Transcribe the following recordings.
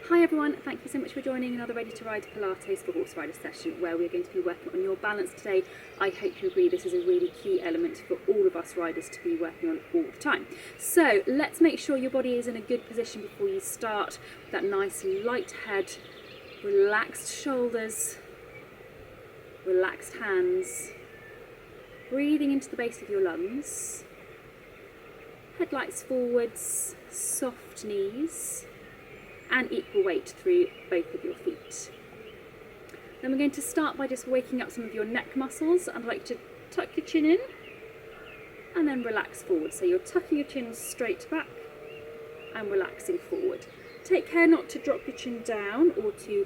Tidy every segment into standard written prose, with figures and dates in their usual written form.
Hi everyone, thank you so much for joining another Ready to Ride Pilates for Horse Rider session where we're going to be working on your balance today. I hope you agree this is a really key element for all of us riders to be working on all the time. So let's make sure your body is in a good position before you start. That nice light head, relaxed shoulders, relaxed hands, breathing into the base of your lungs, headlights forwards, soft knees, and equal weight through both of your feet. Then we're going to start by just waking up some of your neck muscles. I'd like you to tuck your chin in and then relax forward. So you're tucking your chin straight back and relaxing forward. Take care not to drop your chin down or to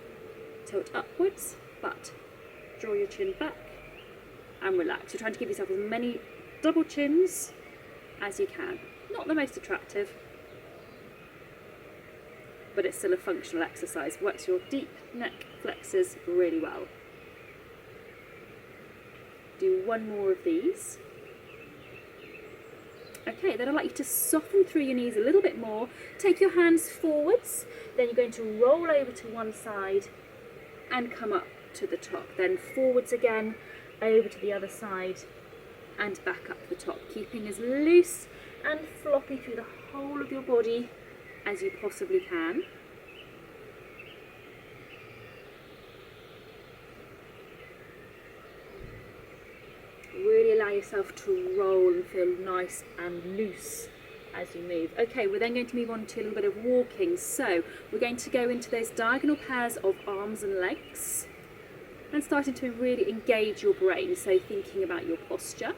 tilt upwards, but draw your chin back and relax. You're trying to give yourself as many double chins as you can. Not the most attractive, but it's still a functional exercise. Works your deep neck flexors really well. Do one more of these. Okay, then I'd like you to soften through your knees a little bit more. Take your hands forwards, then you're going to roll over to one side and come up to the top. Then forwards again, over to the other side and back up the top, keeping as loose and floppy through the whole of your body as you possibly can. Really allow yourself to roll and feel nice and loose as you move. Okay, we're then going to move on to a little bit of walking. So we're going to go into those diagonal pairs of arms and legs and starting to really engage your brain. So thinking about your posture,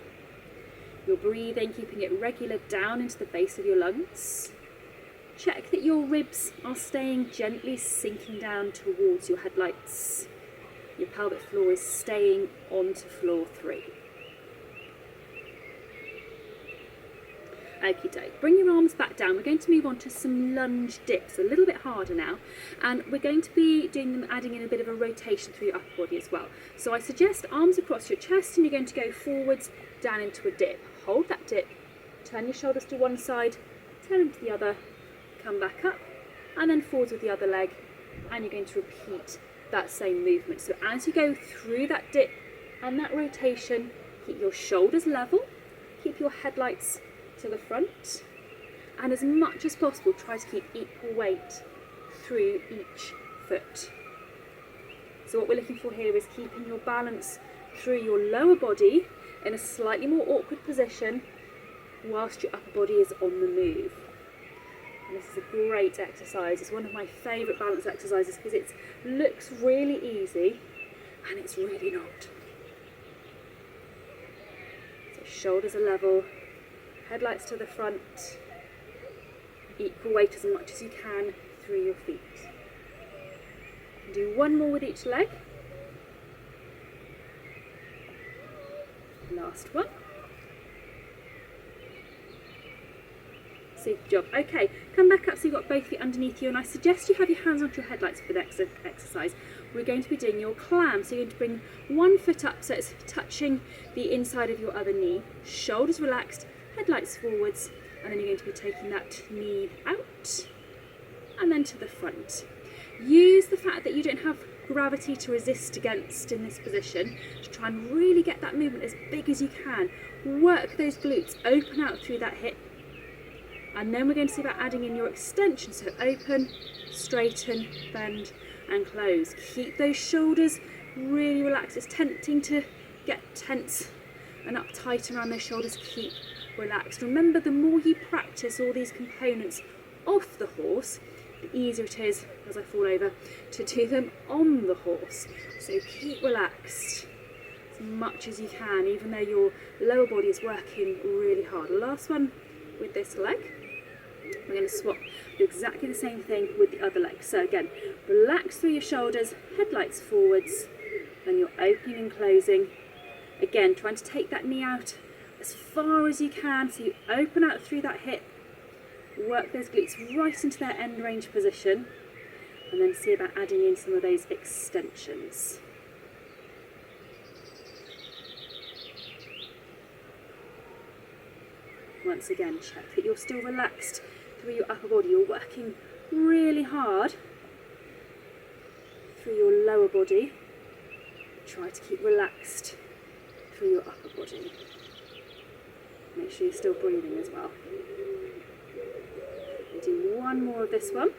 your breathing, keeping it regular down into the base of your lungs. Check that your ribs are staying gently sinking down towards your headlights. Your pelvic floor is staying onto floor 3. Okie doke. Bring your arms back down. We're going to move on to some lunge dips, a little bit harder now, and we're going to be doing them, adding in a bit of a rotation through your upper body as well. So I suggest arms across your chest, and you're going to go forwards down into a dip. Hold that dip, turn your shoulders to one side, turn them to the other, come back up, and then forwards with the other leg, and you're going to repeat that same movement. So as you go through that dip and that rotation, keep your shoulders level, keep your headlights to the front, and as much as possible try to keep equal weight through each foot. So what we're looking for here is keeping your balance through your lower body in a slightly more awkward position whilst your upper body is on the move. And this is a great exercise. It's one of my favourite balance exercises because it looks really easy and it's really not. So shoulders are level, headlights to the front, equal weight as much as you can through your feet. Do one more with each leg. Last one. Super job. Okay, come back up so you've got both feet underneath you, and I suggest you have your hands onto your headlights for the next exercise. We're going to be doing your clam, so you're going to bring one foot up so it's touching the inside of your other knee, shoulders relaxed, headlights forwards, and then you're going to be taking that knee out and then to the front. Use the fact that you don't have gravity to resist against in this position to try and really get that movement as big as you can. Work those glutes, open out through that hip, and then we're going to see about adding in your extension. So open, straighten, bend and close. Keep those shoulders really relaxed. It's tempting to get tense and uptight around those shoulders. Keep relaxed. Remember, the more you practice all these components off the horse, the easier it is, as I fall over, to do them on the horse. So keep relaxed as much as you can, even though your lower body is working really hard. Last one with this leg. We're going to swap, do exactly the same thing with the other leg. So again, relax through your shoulders, headlights forwards, then you're opening and closing. Again, trying to take that knee out as far as you can, so you open out through that hip, work those glutes right into their end range position, and then see about adding in some of those extensions. Once again, check that you're still relaxed through your upper body. You're working really hard through your lower body. Try to keep relaxed through your upper body. Make sure you're still breathing as well. We'll do one more of this one.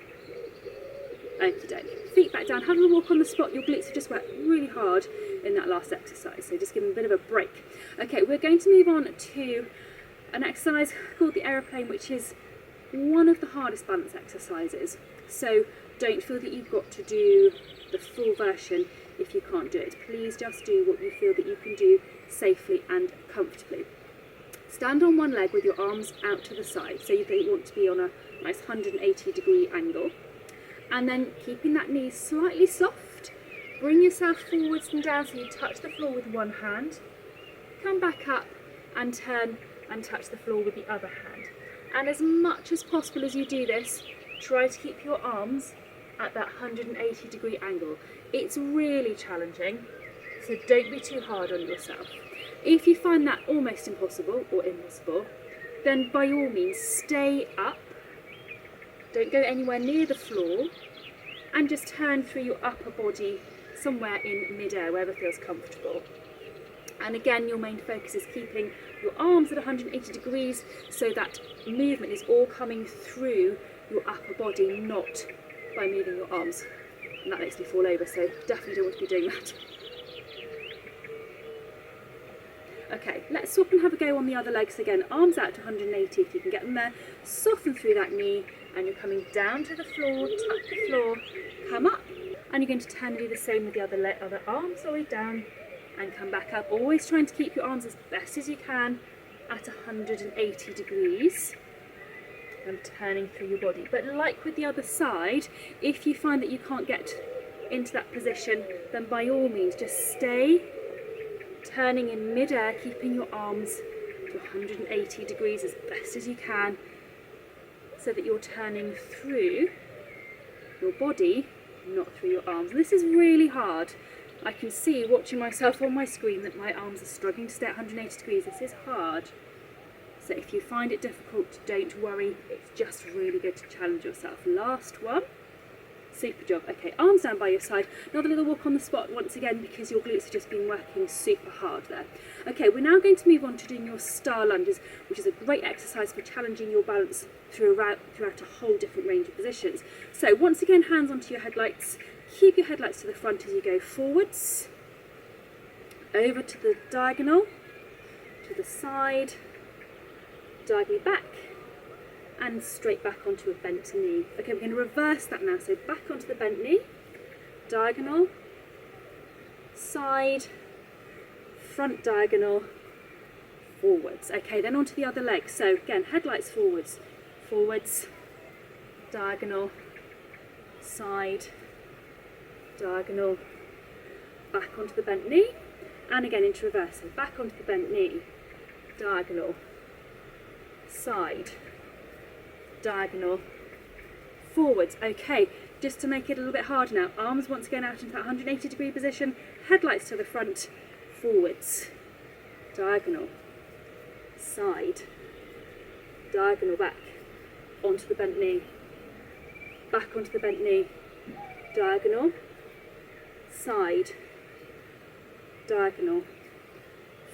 Okie doke. Feet back down, have a walk on the spot. Your glutes have just worked really hard in that last exercise, so just give them a bit of a break. Okay, we're going to move on to an exercise called the Aeroplane, which is one of the hardest balance exercises. So don't feel that you've got to do the full version if you can't do it. Please just do what you feel that you can do safely and comfortably. Stand on one leg with your arms out to the side, so you want to be on a nice 180-degree angle. And then keeping that knee slightly soft, bring yourself forwards and down so you touch the floor with one hand. Come back up and turn and touch the floor with the other hand. And as much as possible as you do this, try to keep your arms at that 180-degree angle. It's really challenging, so don't be too hard on yourself. If you find that almost impossible or impossible, then by all means stay up. Don't go anywhere near the floor, and just turn through your upper body somewhere in mid-air, wherever feels comfortable. And again, your main focus is keeping your arms at 180 degrees so that movement is all coming through your upper body, not by moving your arms. And that makes me fall over, so definitely don't want to be doing that. Okay, let's swap and have a go on the other legs again. Arms out to 180 if you can get them there. Soften through that knee, and you're coming down to the floor, tap the floor, come up, and you're going to turn and do the same with the other arm, sorry, down and come back up. Always trying to keep your arms as best as you can at 180 degrees and turning through your body. But like with the other side, if you find that you can't get into that position, then by all means just stay turning in mid-air, keeping your arms to 180 degrees as best as you can, so that you're turning through your body, not through your arms. And this is really hard. I can see watching myself on my screen that my arms are struggling to stay at 180 degrees. This is hard. So if you find it difficult, don't worry. It's just really good to challenge yourself. Last one. Super job. Okay, arms down by your side. Another little walk on the spot once again, because your glutes have just been working super hard there. Okay, we're now going to move on to doing your star lunges, which is a great exercise for challenging your balance throughout a whole different range of positions. So once again, hands onto your headlights. Keep your headlights to the front as you go forwards, over to the diagonal, to the side, diagonally back, and straight back onto a bent knee. Okay, we're going to reverse that now. So back onto the bent knee, diagonal, side, front diagonal, forwards. Okay, then onto the other leg. So again, headlights forwards, forwards, diagonal, side, diagonal, back onto the bent knee, and again into reverse. So back onto the bent knee, diagonal, side, diagonal, forwards. Okay, just to make it a little bit harder now, arms once again out into that 180 degree position, headlights to the front, forwards, diagonal, side, diagonal back, onto the bent knee, back onto the bent knee, diagonal, side, diagonal,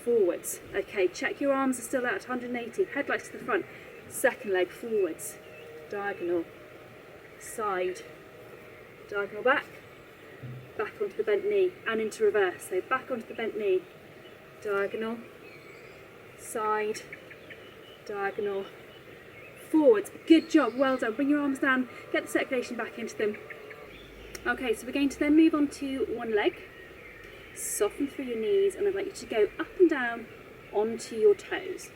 forwards. Okay, check your arms are still at 180, headlights to the front, second leg forwards, diagonal, side, diagonal back, back onto the bent knee and into reverse. So back onto the bent knee, diagonal, side, diagonal, forwards. Good job, well done. Bring your arms down, get the circulation back into them. Okay, so we're going to then move on to one leg. Soften through your knees, and I'd like you to go up and down onto your toes.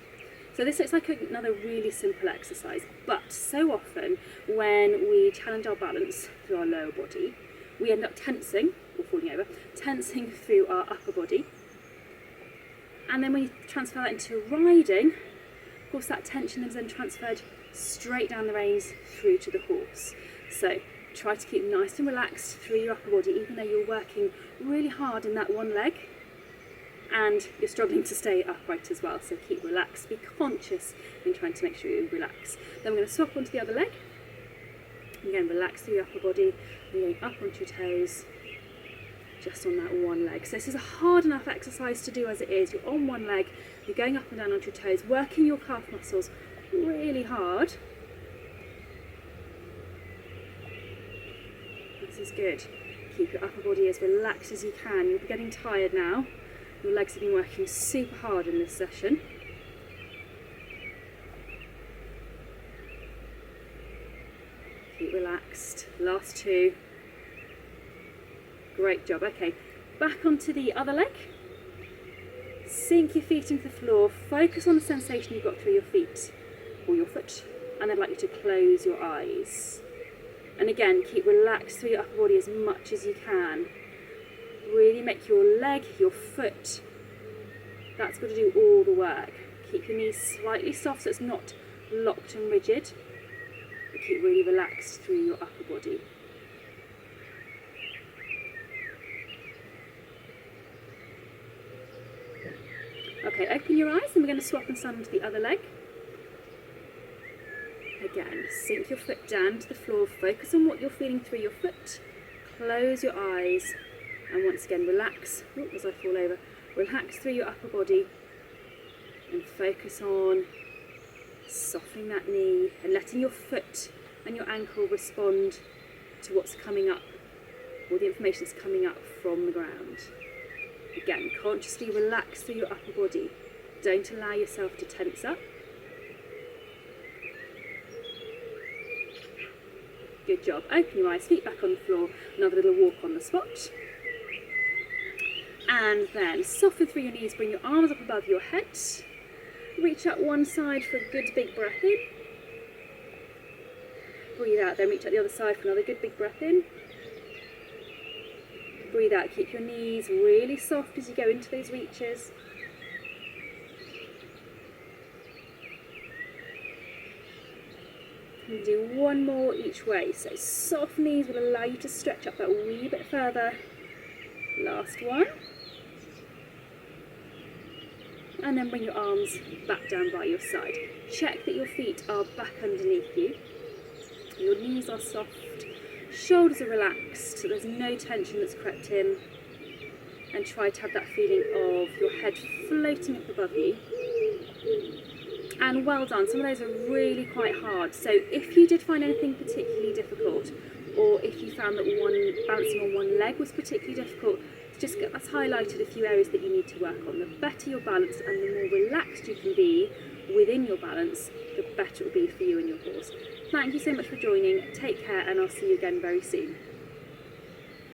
So this looks like another really simple exercise, but so often when we challenge our balance through our lower body, we end up tensing, or falling over, tensing through our upper body. And then when you transfer that into riding, of course that tension is then transferred straight down the reins through to the horse. So try to keep nice and relaxed through your upper body, even though you're working really hard in that one leg and you're struggling to stay upright as well. So keep relaxed, be conscious in trying to make sure you relax. Then we're going to swap onto the other leg. Again, relax through your upper body, and going up onto your toes, just on that one leg. So this is a hard enough exercise to do as it is. You're on one leg, you're going up and down onto your toes, working your calf muscles really hard. This is good. Keep your upper body as relaxed as you can. You're getting tired now. Your legs have been working super hard in this session. Keep relaxed. Last two. Great job. Okay, back onto the other leg. Sink your feet into the floor. Focus on the sensation you've got through your feet or your foot, and I'd like you to close your eyes. And again, keep relaxed through your upper body as much as you can. Really make your leg, your foot, that's got to do all the work. Keep your knees slightly soft so it's not locked and rigid. But keep really relaxed through your upper body. Okay, open your eyes and we're going to swap and stand onto the other leg. Again, sink your foot down to the floor, focus on what you're feeling through your foot, close your eyes, and once again relax, as I fall over, relax through your upper body and focus on softening that knee and letting your foot and your ankle respond to what's coming up, or the information that's coming up from the ground. Again, consciously relax through your upper body. Don't allow yourself to tense up. Good job. Open your eyes, feet back on the floor, another little walk on the spot. And then soften through your knees, bring your arms up above your head. Reach out one side for a good big breath in. Breathe out, then reach out the other side for another good big breath in. Breathe out, keep your knees really soft as you go into those reaches. And do one more each way. So soft knees will allow you to stretch up that wee bit further. Last one. And then bring your arms back down by your side. Check that your feet are back underneath you. Your knees are soft. Shoulders are relaxed. So there's no tension that's crept in. And try to have that feeling of your head floating up above you. And well done, some of those are really quite hard. So if you did find anything particularly difficult, or if you found that balancing on one leg was particularly difficult, just get us highlighted a few areas that you need to work on. The better your balance and the more relaxed you can be within your balance, the better it will be for you and your horse. Thank you so much for joining. Take care, and I'll see you again very soon.